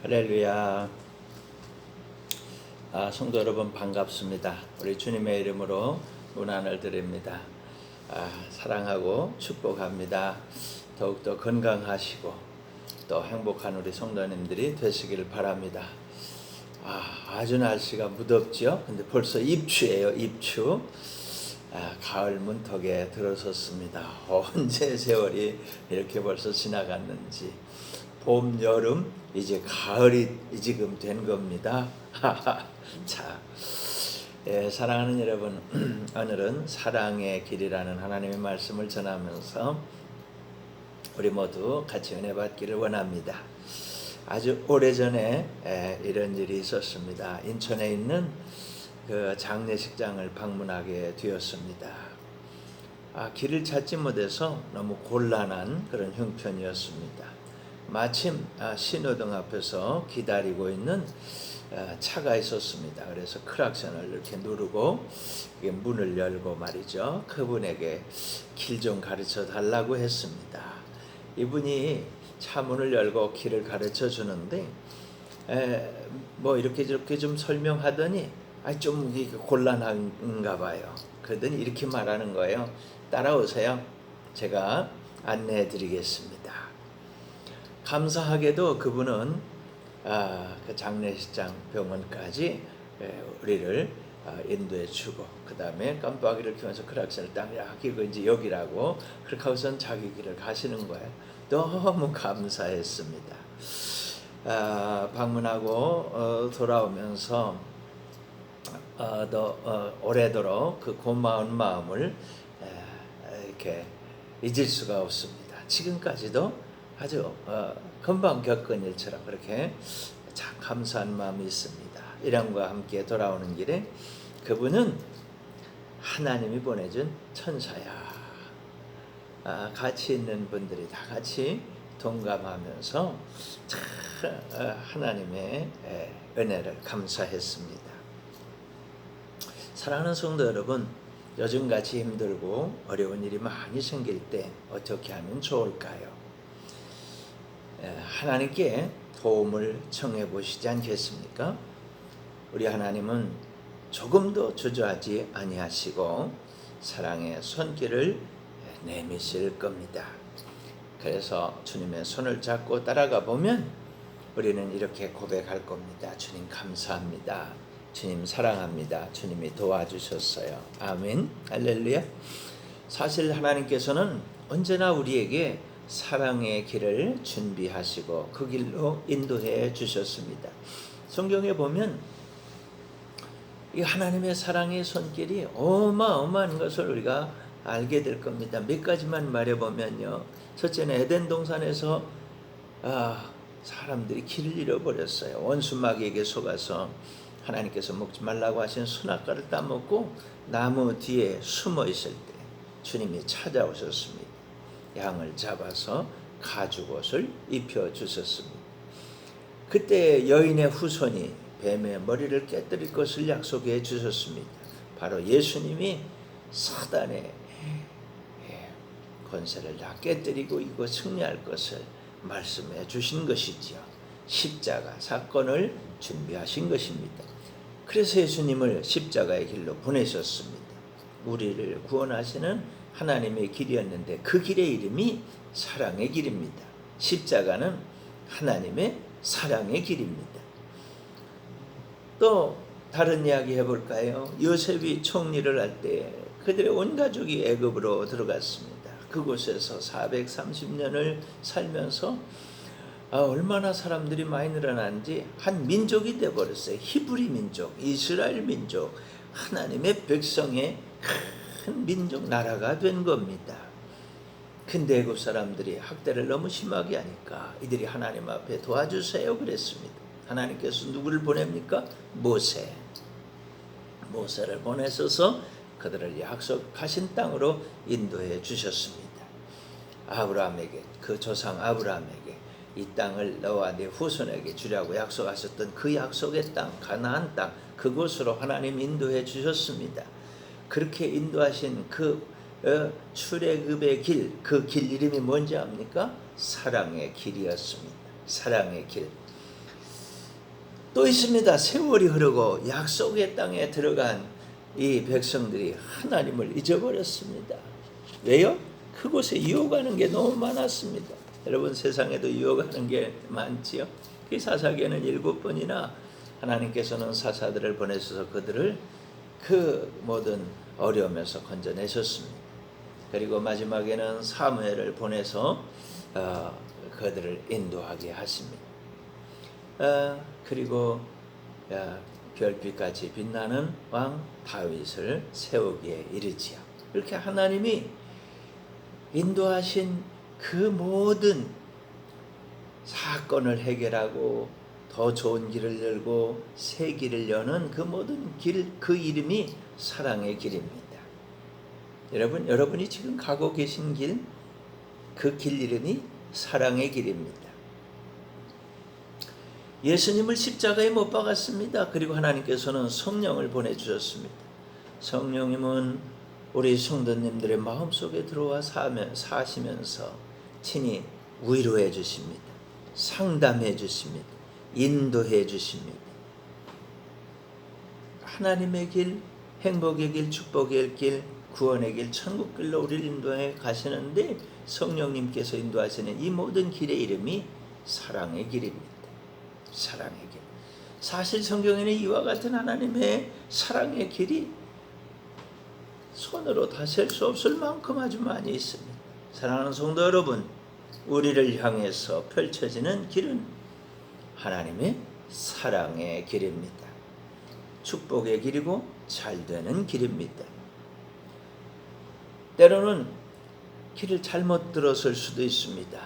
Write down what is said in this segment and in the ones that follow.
할렐루야. 성도 여러분 반갑습니다. 우리 주님의 이름으로 문안을 드립니다. 사랑하고 축복합니다. 더욱더 건강하시고 또 행복한 우리 성도님들이 되시기를 바랍니다. 아주 날씨가 무덥죠. 근데 벌써 입추예요. 입추. 가을 문턱에 들어섰습니다. 언제 세월이 이렇게 벌써 지나갔는지. 봄, 여름, 이제 가을이 지금 된 겁니다. 자, 사랑하는 여러분, 오늘은 사랑의 길이라는 하나님의 말씀을 전하면서 우리 모두 같이 은혜 받기를 원합니다. 아주 오래전에 이런 일이 있었습니다. 인천에 있는 그 장례식장을 방문하게 되었습니다. 길을 찾지 못해서 너무 곤란한 그런 형편이었습니다. 마침 신호등 앞에서 기다리고 있는 차가 있었습니다. 그래서 크락션을 이렇게 누르고 문을 열고 말이죠. 그분에게 길 좀 가르쳐 달라고 했습니다. 이분이 차 문을 열고 길을 가르쳐 주는데 뭐 이렇게 저렇게 좀 설명하더니 좀 곤란한가 봐요. 그러더니 이렇게 말하는 거예요. 따라오세요. 제가 안내해 드리겠습니다. 감사하게도 그분은 그 장례식장 병원까지 우리를 인도해 주고 그 다음에 깜빡이를 켜면서 크락션을 딱 켜고 이제 여기라고 그렇게 하고선 자기 길을 가시는 거예요. 너무 감사했습니다. 방문하고 돌아오면서 오래도록 그 고마운 마음을 이렇게 잊을 수가 없습니다. 지금까지도 아주 금방 겪은 일처럼 그렇게 참 감사한 마음이 있습니다. 이랑과 함께 돌아오는 길에 그분은 하나님이 보내준 천사야. 같이 있는 분들이 다 같이 동감하면서 참 하나님의 은혜를 감사했습니다. 사랑하는 성도 여러분, 요즘같이 힘들고 어려운 일이 많이 생길 때 어떻게 하면 좋을까요? 하나님께 도움을 청해 보시지 않겠습니까? 우리 하나님은 조금도 주저하지 아니하시고 사랑의 손길을 내미실 겁니다. 그래서 주님의 손을 잡고 따라가 보면 우리는 이렇게 고백할 겁니다. 주님 감사합니다. 주님 사랑합니다. 주님이 도와주셨어요. 아멘. 할렐루야. 사실 하나님께서는 언제나 우리에게 사랑의 길을 준비하시고 그 길로 인도해 주셨습니다. 성경에 보면 이 하나님의 사랑의 손길이 어마어마한 것을 우리가 알게 될 겁니다. 몇 가지만 말해보면요. 첫째는 에덴 동산에서 사람들이 길을 잃어버렸어요. 원수마귀에게 속아서 하나님께서 먹지 말라고 하신 선악과를 따먹고 나무 뒤에 숨어 있을 때 주님이 찾아오셨습니다. 양을 잡아서 가죽옷을 입혀주셨습니다. 그때 여인의 후손이 뱀의 머리를 깨뜨릴 것을 약속해 주셨습니다. 바로 예수님이 사단의 권세를 다 깨뜨리고 이거 승리할 것을 말씀해 주신 것이지요. 십자가 사건을 준비하신 것입니다. 그래서 예수님을 십자가의 길로 보내셨습니다. 우리를 구원하시는 하나님의 길이었는데 그 길의 이름이 사랑의 길입니다. 십자가는 하나님의 사랑의 길입니다. 또 다른 이야기 해볼까요? 요셉이 총리를 할 때 그들의 온 가족이 애굽으로 들어갔습니다. 그곳에서 430년을 살면서 얼마나 사람들이 많이 늘어난지 한 민족이 되어버렸어요. 히브리 민족, 이스라엘 민족, 하나님의 백성의 큰 민족 나라가 된 겁니다. 근데 애굽 사람들이 학대를 너무 심하게 하니까 이들이 하나님 앞에 도와주세요 그랬습니다. 하나님께서 누구를 보냅니까? 모세를 보내셔서 그들을 약속하신 땅으로 인도해 주셨습니다. 아브라함에게, 그 조상 아브라함에게 이 땅을 너와 네 후손에게 주려고 약속하셨던 그 약속의 땅, 가나안 땅, 그곳으로 하나님 인도해 주셨습니다. 그렇게 인도하신 그 출애굽의 길, 그 길 이름이 뭔지 압니까? 사랑의 길이었습니다. 사랑의 길. 또 있습니다. 세월이 흐르고 약속의 땅에 들어간 이 백성들이 하나님을 잊어버렸습니다. 왜요? 그곳에 유혹하는 게 너무 많았습니다. 여러분, 세상에도 유혹하는 게 많지요. 그 사사기에는 7번이나 하나님께서는 사사들을 보내셔서 그들을 그 모든 어려움에서 건져내셨습니다. 그리고 마지막에는 사무엘을 보내서 그들을 인도하게 하십니다. 그리고 별빛같이 빛나는 왕 다윗을 세우기에 이르지요. 이렇게 하나님이 인도하신 그 모든 사건을 해결하고 더 좋은 길을 열고 새 길을 여는 그 모든 길, 그 이름이 사랑의 길입니다. 여러분이 지금 가고 계신 길, 그 길 이름이 사랑의 길입니다. 예수님을 십자가에 못 박았습니다. 그리고 하나님께서는 성령을 보내주셨습니다. 성령님은 우리 성도님들의 마음속에 들어와 사시면서 친히 위로해 주십니다. 상담해 주십니다. 인도해 주십니다. 하나님의 길, 행복의 길, 축복의 길, 구원의 길, 천국 길로 우리를 인도해 가시는데 성령님께서 인도하시는 이 모든 길의 이름이 사랑의 길입니다. 사랑의 길. 사실 성경에는 이와 같은 하나님의 사랑의 길이 손으로 다 셀 수 없을 만큼 아주 많이 있습니다. 사랑하는 성도 여러분, 우리를 향해서 펼쳐지는 길은 하나님의 사랑의 길입니다. 축복의 길이고 잘되는 길입니다. 때로는 길을 잘못 들어설 수도 있습니다.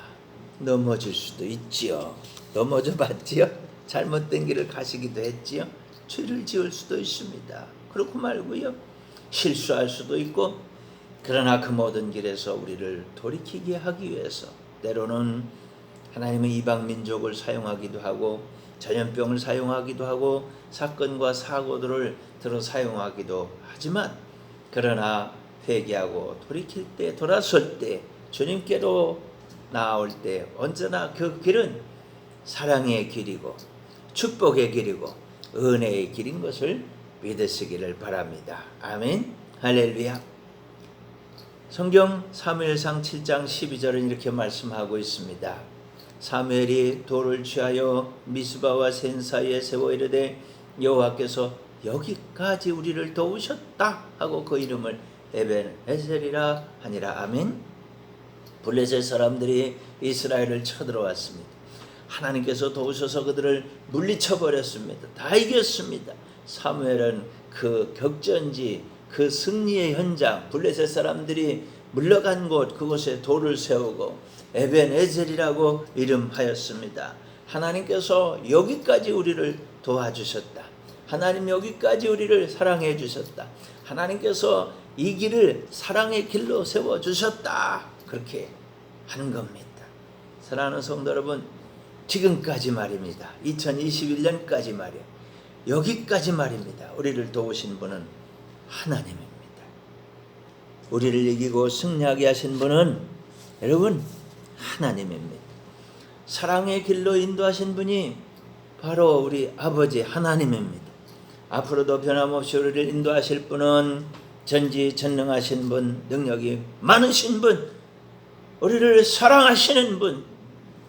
넘어질 수도 있지요. 넘어져 봤지요? 잘못된 길을 가시기도 했지요? 죄를 지을 수도 있습니다. 그렇고 말고요. 실수할 수도 있고, 그러나 그 모든 길에서 우리를 돌이키게 하기 위해서 때로는 하나님의 이방 민족을 사용하기도 하고 전염병을 사용하기도 하고 사건과 사고들을 들어 사용하기도 하지만, 그러나 회개하고 돌이킬 때, 돌아설 때, 주님께로 나아올 때 언제나 그 길은 사랑의 길이고 축복의 길이고 은혜의 길인 것을 믿으시기를 바랍니다. 아멘. 할렐루야. 성경 사무엘상 7장 12절은 이렇게 말씀하고 있습니다. 사무엘이 돌을 취하여 미스바와 센 사이에 세워 이르되 여호와께서 여기까지 우리를 도우셨다 하고 그 이름을 에벤에셀이라 하니라. 아멘. 블레셋 사람들이 이스라엘을 쳐들어왔습니다. 하나님께서 도우셔서 그들을 물리쳐 버렸습니다. 다 이겼습니다. 사무엘은 그 격전지, 그 승리의 현장, 블레셋 사람들이 물러간 곳, 그곳에 돌을 세우고 에벤에셀이라고 이름하였습니다. 하나님께서 여기까지 우리를 도와주셨다. 하나님 여기까지 우리를 사랑해 주셨다. 하나님께서 이 길을 사랑의 길로 세워주셨다. 그렇게 하는 겁니다. 사랑하는 성도 여러분, 지금까지 말입니다. 2021년까지 말이에요. 여기까지 말입니다. 우리를 도우신 분은 하나님입니다. 우리를 이기고 승리하게 하신 분은 여러분 하나님입니다. 사랑의 길로 인도하신 분이 바로 우리 아버지 하나님입니다. 앞으로도 변함없이 우리를 인도하실 분은 전지전능하신 분, 능력이 많으신 분, 우리를 사랑하시는 분,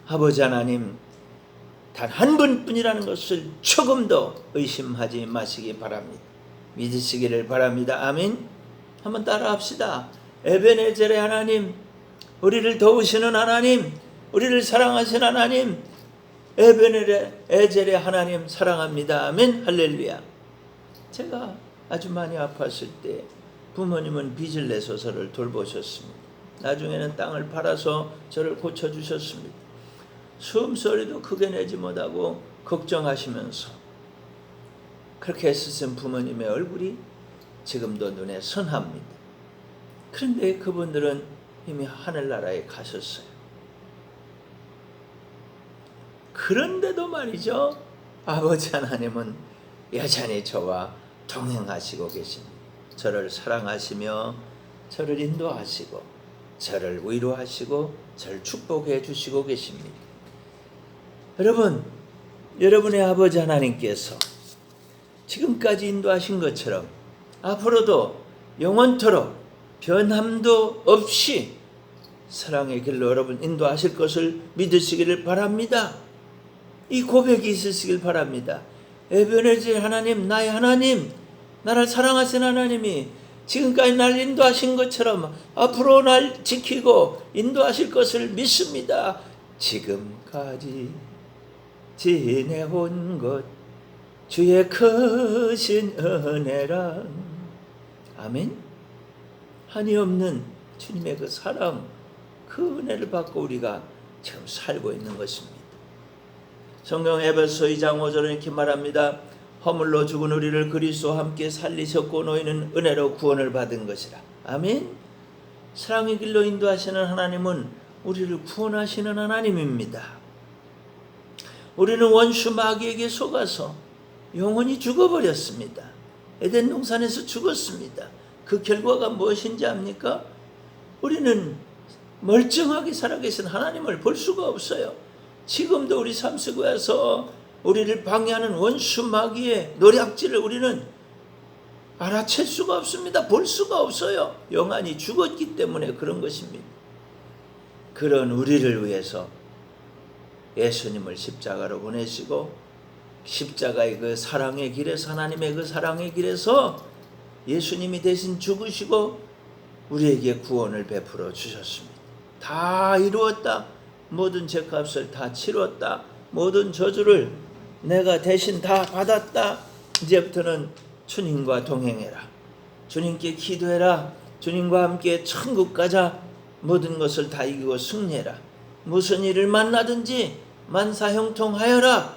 아버지 하나님 단 한 분뿐이라는 것을 조금도 의심하지 마시기 바랍니다. 믿으시기를 바랍니다. 아멘. 한번 따라합시다. 에벤에셀의 하나님, 우리를 도우시는 하나님, 우리를 사랑하시는 하나님, 에벤에셀의 하나님 사랑합니다. 아멘. 할렐루야. 제가 아주 많이 아팠을 때 부모님은 빚을 내서 저를 돌보셨습니다. 나중에는 땅을 팔아서 저를 고쳐주셨습니다. 숨소리도 크게 내지 못하고 걱정하시면서 그렇게 애쓰신 부모님의 얼굴이 지금도 눈에 선합니다. 그런데 그분들은 이미 하늘나라에 가셨어요. 그런데도 말이죠, 아버지 하나님은 여전히 저와 동행하시고 계십니다. 저를 사랑하시며 저를 인도하시고 저를 위로하시고 저를 축복해 주시고 계십니다. 여러분, 여러분의 아버지 하나님께서 지금까지 인도하신 것처럼 앞으로도 영원토록 변함도 없이 사랑의 길로 여러분 인도하실 것을 믿으시기를 바랍니다. 이 고백이 있으시길 바랍니다. 에베네zer 하나님, 나의 하나님, 나를 사랑하신 하나님이 지금까지 날 인도하신 것처럼 앞으로 날 지키고 인도하실 것을 믿습니다. 지금까지 지내온 것 주의 크신 은혜라. 아멘. 한이 없는 주님의 그 사랑, 그 은혜를 받고 우리가 지금 살고 있는 것입니다. 성경 에베소 2장 5절은 이렇게 말합니다. 허물로 죽은 우리를 그리스도와 함께 살리셨고 너희는 은혜로 구원을 받은 것이라. 아멘. 사랑의 길로 인도하시는 하나님은 우리를 구원하시는 하나님입니다. 우리는 원수 마귀에게 속아서 영원히 죽어버렸습니다. 에덴 동산에서 죽었습니다. 그 결과가 무엇인지 압니까? 우리는 멀쩡하게 살아계신 하나님을 볼 수가 없어요. 지금도 우리 삶 속에서 우리를 방해하는 원수 마귀의 노략질을 우리는 알아챌 수가 없습니다. 볼 수가 없어요. 영원히 죽었기 때문에 그런 것입니다. 그런 우리를 위해서 예수님을 십자가로 보내시고 십자가의 그 사랑의 길에서, 하나님의 그 사랑의 길에서 예수님이 대신 죽으시고 우리에게 구원을 베풀어 주셨습니다. 다 이루었다. 모든 죄값을 다 치렀다. 모든 저주를 내가 대신 다 받았다. 이제부터는 주님과 동행해라. 주님께 기도해라. 주님과 함께 천국 가자. 모든 것을 다 이기고 승리해라. 무슨 일을 만나든지 만사형통하여라.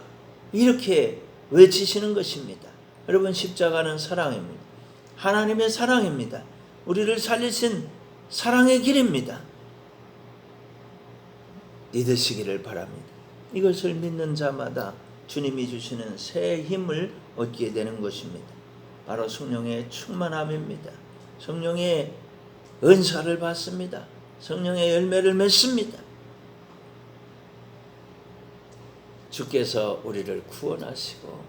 이렇게 외치시는 것입니다. 여러분, 십자가는 사랑입니다. 하나님의 사랑입니다. 우리를 살리신 사랑의 길입니다. 믿으시기를 바랍니다. 이것을 믿는 자마다 주님이 주시는 새 힘을 얻게 되는 것입니다. 바로 성령의 충만함입니다. 성령의 은사를 받습니다. 성령의 열매를 맺습니다. 주께서 우리를 구원하시고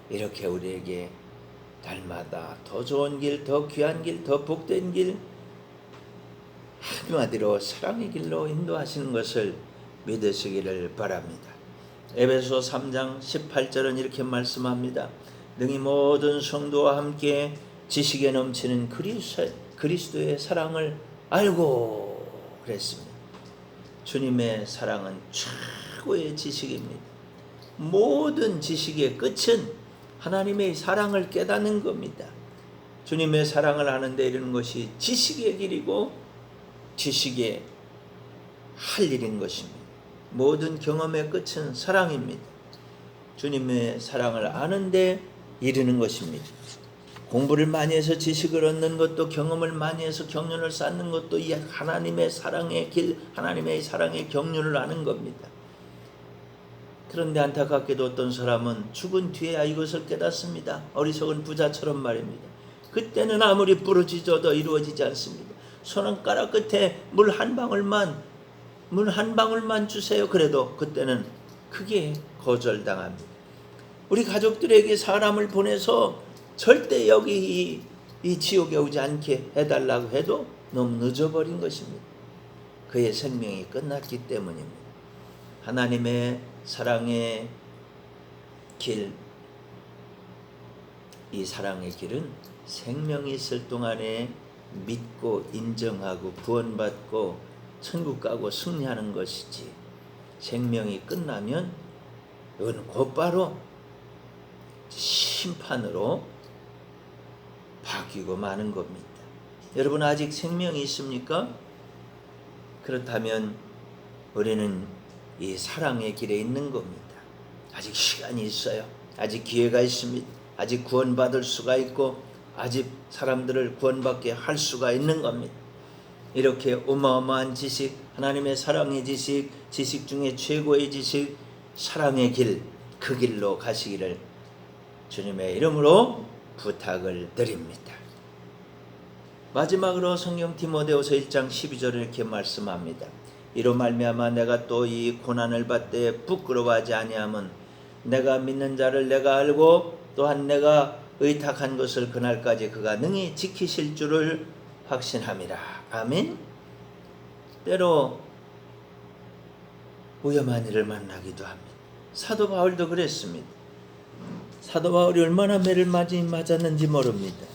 이렇게 우리에게 날마다 더 좋은 길, 더 귀한 길, 더 복된 길, 한마디로 사랑의 길로 인도하시는 것을 믿으시기를 바랍니다. 에베소 3장 18절은 이렇게 말씀합니다. 능히 모든 성도와 함께 지식에 넘치는 그리스도의 사랑을 알고 그랬습니다. 주님의 사랑은 최고의 지식입니다. 모든 지식의 끝은 하나님의 사랑을 깨닫는 겁니다. 주님의 사랑을 아는데 이르는 것이 지식의 길이고 지식의 할 일인 것입니다. 모든 경험의 끝은 사랑입니다. 주님의 사랑을 아는데 이르는 것입니다. 공부를 많이 해서 지식을 얻는 것도, 경험을 많이 해서 경륜을 쌓는 것도 이 하나님의 사랑의 길, 하나님의 사랑의 경륜을 아는 겁니다. 그런데 안타깝게도 어떤 사람은 죽은 뒤에야 이것을 깨닫습니다. 어리석은 부자처럼 말입니다. 그때는 아무리 부르짖어도 이루어지지 않습니다. 손가락 끝에 물 한 방울만 주세요. 그래도 그때는 크게 거절당합니다. 우리 가족들에게 사람을 보내서 절대 여기 이 지옥에 오지 않게 해달라고 해도 너무 늦어버린 것입니다. 그의 생명이 끝났기 때문입니다. 하나님의 사랑의 길, 이 사랑의 길은 생명이 있을 동안에 믿고 인정하고 구원받고 천국 가고 승리하는 것이지, 생명이 끝나면 이건 곧바로 심판으로 바뀌고 마는 겁니다. 여러분, 아직 생명이 있습니까? 그렇다면 우리는 이 사랑의 길에 있는 겁니다. 아직 시간이 있어요. 아직 기회가 있습니다. 아직 구원받을 수가 있고 아직 사람들을 구원받게 할 수가 있는 겁니다. 이렇게 어마어마한 지식, 하나님의 사랑의 지식, 지식 중에 최고의 지식, 사랑의 길, 그 길로 가시기를 주님의 이름으로 부탁을 드립니다. 마지막으로 성경 디모데후서 1장 12절에 이렇게 말씀합니다. 이로 말미암아 내가 또 이 고난을 받되 부끄러워하지 아니함은 내가 믿는 자를 내가 알고 또한 내가 의탁한 것을 그날까지 그가 능히 지키실 줄을 확신함이라. 아멘. 때로 위험한 일을 만나기도 합니다. 사도 바울도 그랬습니다. 사도 바울이 얼마나 매를 많이 맞았는지 모릅니다.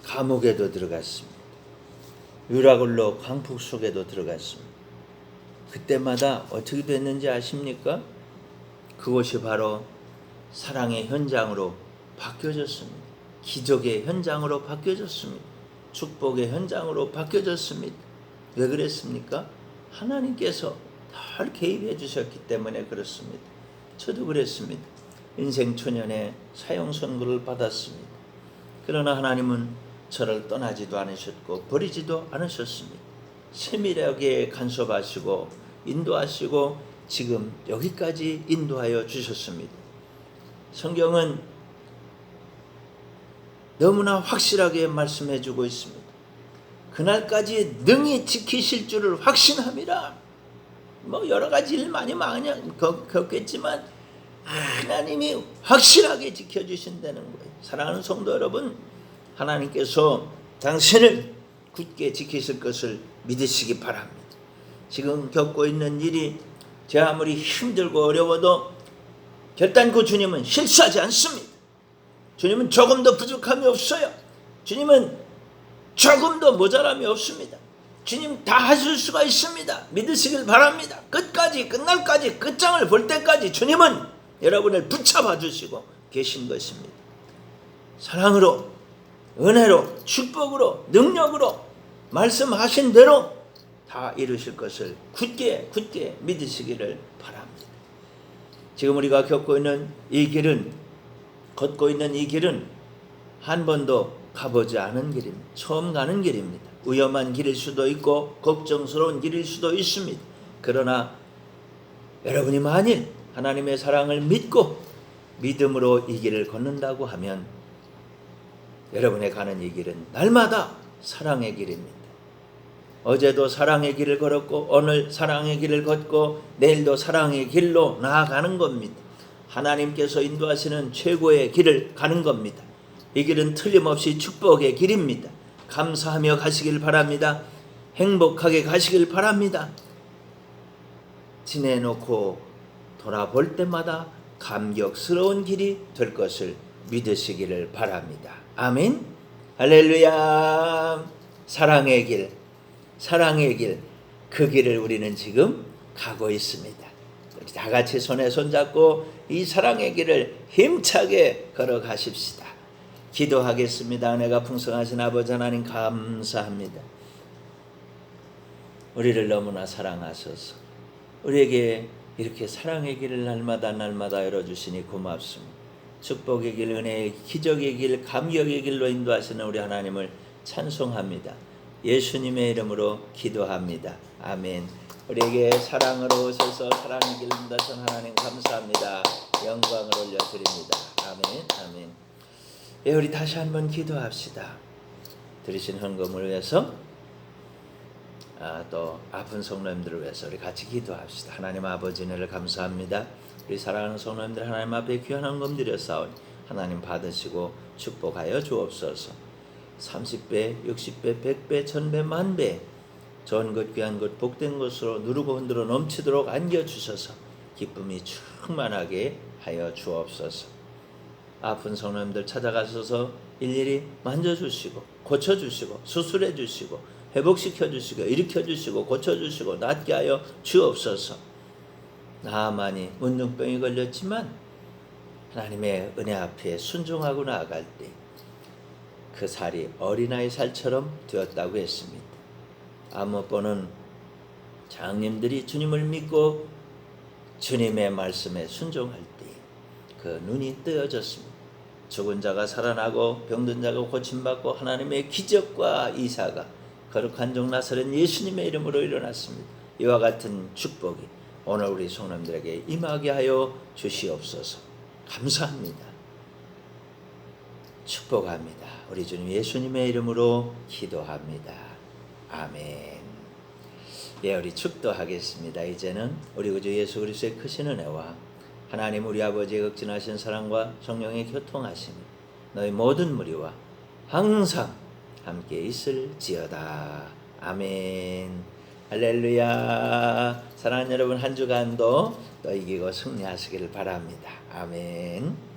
감옥에도 들어갔습니다. 유라굴로 광풍 속에도 들어갔습니다. 그때마다 어떻게 됐는지 아십니까? 그것이 바로 사랑의 현장으로 바뀌어졌습니다. 기적의 현장으로 바뀌어졌습니다. 축복의 현장으로 바뀌어졌습니다. 왜 그랬습니까? 하나님께서 늘 개입해 주셨기 때문에 그렇습니다. 저도 그랬습니다. 인생 초년에 사형 선고를 받았습니다. 그러나 하나님은 저를 떠나지도 않으셨고 버리지도 않으셨습니다. 세밀하게 간섭하시고 인도하시고 지금 여기까지 인도하여 주셨습니다. 성경은 너무나 확실하게 말씀해 주고 있습니다. 그날까지 능히 지키실 줄을 확신함이라. 여러 가지 일 많이 겪겠지만 하나님이 확실하게 지켜주신다는 거예요. 사랑하는 성도 여러분, 하나님께서 당신을 굳게 지키실 것을 믿으시기 바랍니다. 지금 겪고 있는 일이 제 아무리 힘들고 어려워도 결단코 주님은 실수하지 않습니다. 주님은 조금도 부족함이 없어요. 주님은 조금도 모자람이 없습니다. 주님 다 하실 수가 있습니다. 믿으시길 바랍니다. 끝까지 끝날까지 끝장을 볼 때까지 주님은 여러분을 붙잡아 주시고 계신 것입니다. 사랑으로 은혜로 축복으로 능력으로 말씀하신 대로 다 이루실 것을 굳게 믿으시기를 바랍니다. 지금 우리가 걷고 있는 이 길은 한 번도 가보지 않은 길입니다. 처음 가는 길입니다. 위험한 길일 수도 있고 걱정스러운 길일 수도 있습니다. 그러나 여러분이 만일 하나님의 사랑을 믿고 믿음으로 이 길을 걷는다고 하면 여러분의 가는 이 길은 날마다 사랑의 길입니다. 어제도 사랑의 길을 걸었고 오늘 사랑의 길을 걷고 내일도 사랑의 길로 나아가는 겁니다. 하나님께서 인도하시는 최고의 길을 가는 겁니다. 이 길은 틀림없이 축복의 길입니다. 감사하며 가시길 바랍니다. 행복하게 가시길 바랍니다. 지내놓고 돌아볼 때마다 감격스러운 길이 될 것을 믿으시기를 바랍니다. 아멘. 할렐루야. 사랑의 길, 그 길을 우리는 지금 가고 있습니다. 우리 다 같이 손에 손잡고 이 사랑의 길을 힘차게 걸어가십시다. 기도하겠습니다. 은혜가 풍성하신 아버지 하나님 감사합니다. 우리를 너무나 사랑하셔서 우리에게 이렇게 사랑의 길을 날마다 열어주시니 고맙습니다. 축복의 길, 은혜의 기적의 길, 감격의 길로 인도하시는 우리 하나님을 찬송합니다. 예수님의 이름으로 기도합니다. 아멘. 우리에게 사랑으로 오셔서 사랑의 길을 인도하신 하나님 감사합니다. 영광을 올려드립니다. 아멘. 예, 우리 다시 한번 기도합시다. 드리신 헌금을 위해서 또 아픈 성도님들을 위해서 우리 같이 기도합시다. 하나님 아버지 은혜를 감사합니다. 우리 사랑하는 성도님들 하나님 앞에 귀한 헌금 드렸사오니 하나님 받으시고 축복하여 주옵소서. 30배, 60배, 100배, 1000배, 만배 좋은 것, 귀한 것, 복된 것으로 누르고 흔들어 넘치도록 안겨주셔서 기쁨이 충만하게 하여 주옵소서. 아픈 성도님들 찾아가셔서 일일이 만져주시고 고쳐주시고 수술해주시고 회복시켜주시고 일으켜주시고 고쳐주시고 낫게 하여 주옵소서. 나만이 문둥병이 걸렸지만 하나님의 은혜 앞에 순종하고 나아갈 때 그 살이 어린아이 살처럼 되었다고 했습니다. 아무뽀는 장님들이 주님을 믿고 주님의 말씀에 순종할 때 그 눈이 뜨어졌습니다. 죽은 자가 살아나고 병든 자가 고침받고 하나님의 기적과 이사가 거룩한 종 나사렛 예수님의 이름으로 일어났습니다. 이와 같은 축복이 오늘 우리 성도님들에게 임하게 하여 주시옵소서. 감사합니다. 축복합니다. 우리 주님 예수님의 이름으로 기도합니다. 아멘. 예, 우리 축도하겠습니다. 이제는 우리 구주 예수 그리스도의 크신 은혜와 하나님 우리 아버지의 극진하신 사랑과 성령의 교통하심 너희 모든 무리와 항상 함께 있을지어다. 아멘. 할렐루야. 사랑하는 여러분, 한 주간도 또 이기고 승리하시기를 바랍니다. 아멘.